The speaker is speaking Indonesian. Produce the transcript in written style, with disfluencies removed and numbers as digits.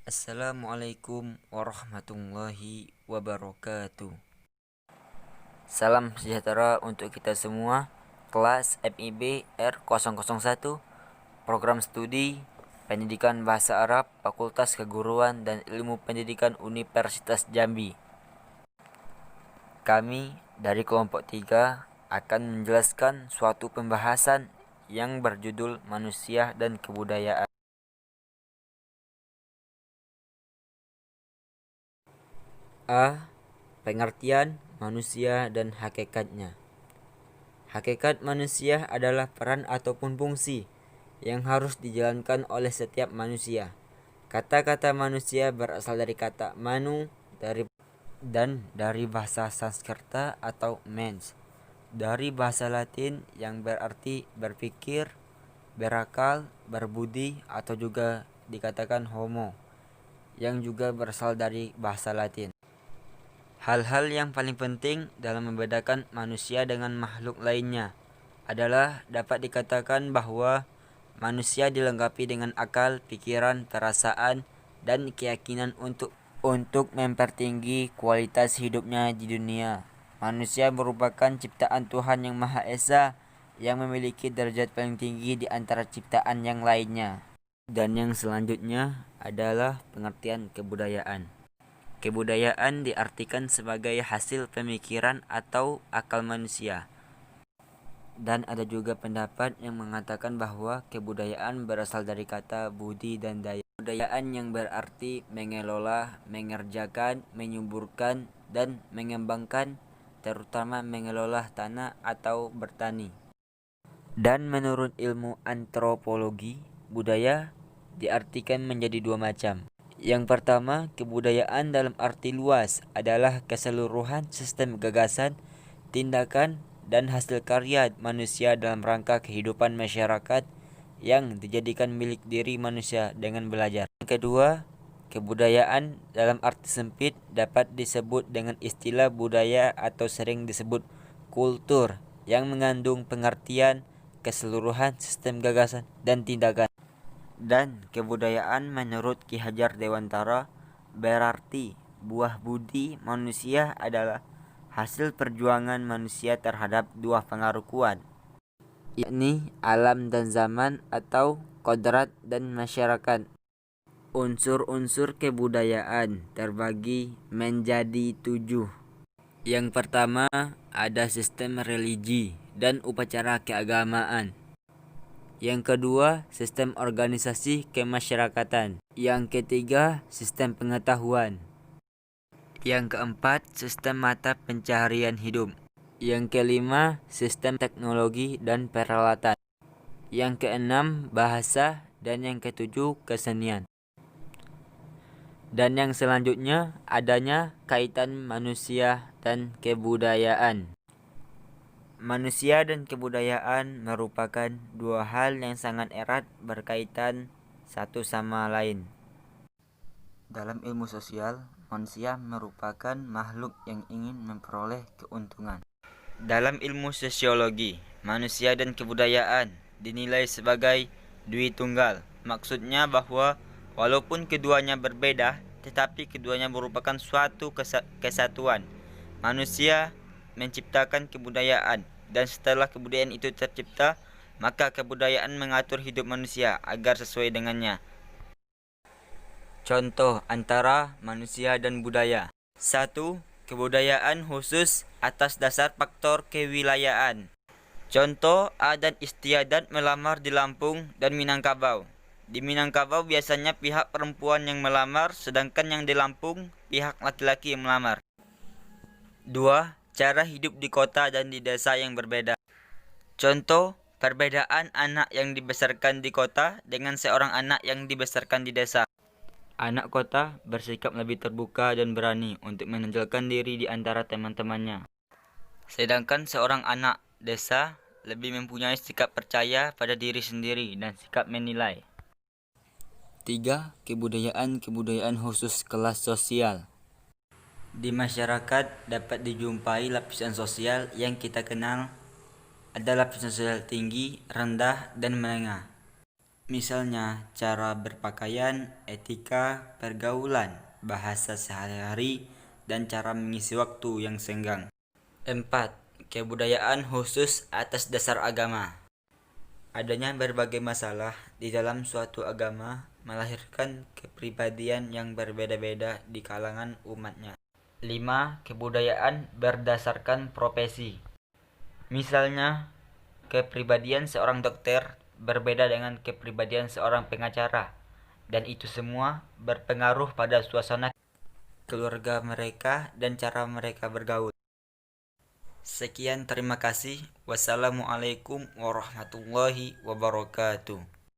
Assalamualaikum warahmatullahi wabarakatuh. Salam sejahtera untuk kita semua. Kelas MIB R001, Program Studi Pendidikan Bahasa Arab, Fakultas Keguruan dan Ilmu Pendidikan Universitas Jambi. Kami dari kelompok 3 akan menjelaskan suatu pembahasan yang berjudul Manusia dan Kebudayaan. A. Pengertian manusia dan hakikatnya. Hakikat manusia adalah peran ataupun fungsi yang harus dijalankan oleh setiap manusia. Kata-kata manusia berasal dari kata manu dari bahasa Sanskerta atau mens, dari bahasa Latin yang berarti berpikir, berakal, berbudi, atau juga dikatakan homo yang juga berasal dari bahasa Latin. Hal-hal yang paling penting dalam membedakan manusia dengan makhluk lainnya adalah dapat dikatakan bahwa manusia dilengkapi dengan akal, pikiran, perasaan, dan keyakinan untuk mempertinggi kualitas hidupnya di dunia. Manusia merupakan ciptaan Tuhan Yang Maha Esa yang memiliki derajat paling tinggi di antara ciptaan yang lainnya. Dan yang selanjutnya adalah pengertian kebudayaan. Kebudayaan diartikan sebagai hasil pemikiran atau akal manusia. Dan ada juga pendapat yang mengatakan bahwa kebudayaan berasal dari kata budi dan daya. Kebudayaan yang berarti mengelola, mengerjakan, menyuburkan, dan mengembangkan, terutama mengelola tanah atau bertani. Dan menurut ilmu antropologi, budaya diartikan menjadi dua macam. Yang pertama, kebudayaan dalam arti luas adalah keseluruhan sistem gagasan, tindakan, dan hasil karya manusia dalam rangka kehidupan masyarakat yang dijadikan milik diri manusia dengan belajar. Yang kedua, kebudayaan dalam arti sempit dapat disebut dengan istilah budaya atau sering disebut kultur yang mengandung pengertian keseluruhan sistem gagasan dan tindakan. Dan kebudayaan menurut Ki Hajar Dewantara berarti buah budi manusia adalah hasil perjuangan manusia terhadap dua pengaruh kuat, yakni alam dan zaman atau kodrat dan masyarakat. Unsur-unsur kebudayaan terbagi menjadi 7. Yang pertama ada sistem religi dan upacara keagamaan. Yang kedua, sistem organisasi kemasyarakatan. Yang ketiga, sistem pengetahuan. Yang keempat, sistem mata pencaharian hidup. Yang kelima, sistem teknologi dan peralatan. Yang keenam, bahasa. Dan yang ketujuh, kesenian. Dan yang selanjutnya, adanya kaitan manusia dan kebudayaan. Manusia dan kebudayaan merupakan dua hal yang sangat erat berkaitan satu sama lain. Dalam ilmu sosial, manusia merupakan makhluk yang ingin memperoleh keuntungan. Dalam ilmu sosiologi, manusia dan kebudayaan dinilai sebagai dui tunggal. Maksudnya bahwa walaupun keduanya berbeda, tetapi keduanya merupakan suatu kesatuan. Manusia menciptakan kebudayaan, dan setelah kebudayaan itu tercipta, maka kebudayaan mengatur hidup manusia agar sesuai dengannya. Contoh antara manusia dan budaya. 1. Kebudayaan khusus atas dasar faktor kewilayahan. Contoh, adat istiadat melamar di Lampung dan Minangkabau. Di Minangkabau biasanya pihak perempuan yang melamar, sedangkan yang di Lampung pihak laki-laki yang melamar. 2. Cara hidup di kota dan di desa yang berbeda. Contoh, perbedaan anak yang dibesarkan di kota dengan seorang anak yang dibesarkan di desa. Anak kota bersikap lebih terbuka dan berani untuk menonjolkan diri di antara teman-temannya. Sedangkan seorang anak desa lebih mempunyai sikap percaya pada diri sendiri dan sikap menilai. 3. Kebudayaan khusus kelas sosial. Di masyarakat dapat dijumpai lapisan sosial yang kita kenal ada lapisan sosial tinggi, rendah, dan menengah. Misalnya cara berpakaian, etika, pergaulan, bahasa sehari-hari, dan cara mengisi waktu yang senggang. 4. Kebudayaan khusus atas dasar agama. Adanya berbagai masalah di dalam suatu agama melahirkan kepribadian yang berbeda-beda di kalangan umatnya. 5. Kebudayaan berdasarkan profesi. Misalnya, kepribadian seorang dokter berbeda dengan kepribadian seorang pengacara, dan itu semua berpengaruh pada suasana keluarga mereka dan cara mereka bergaul. Sekian, terima kasih. Wassalamualaikum warahmatullahi wabarakatuh.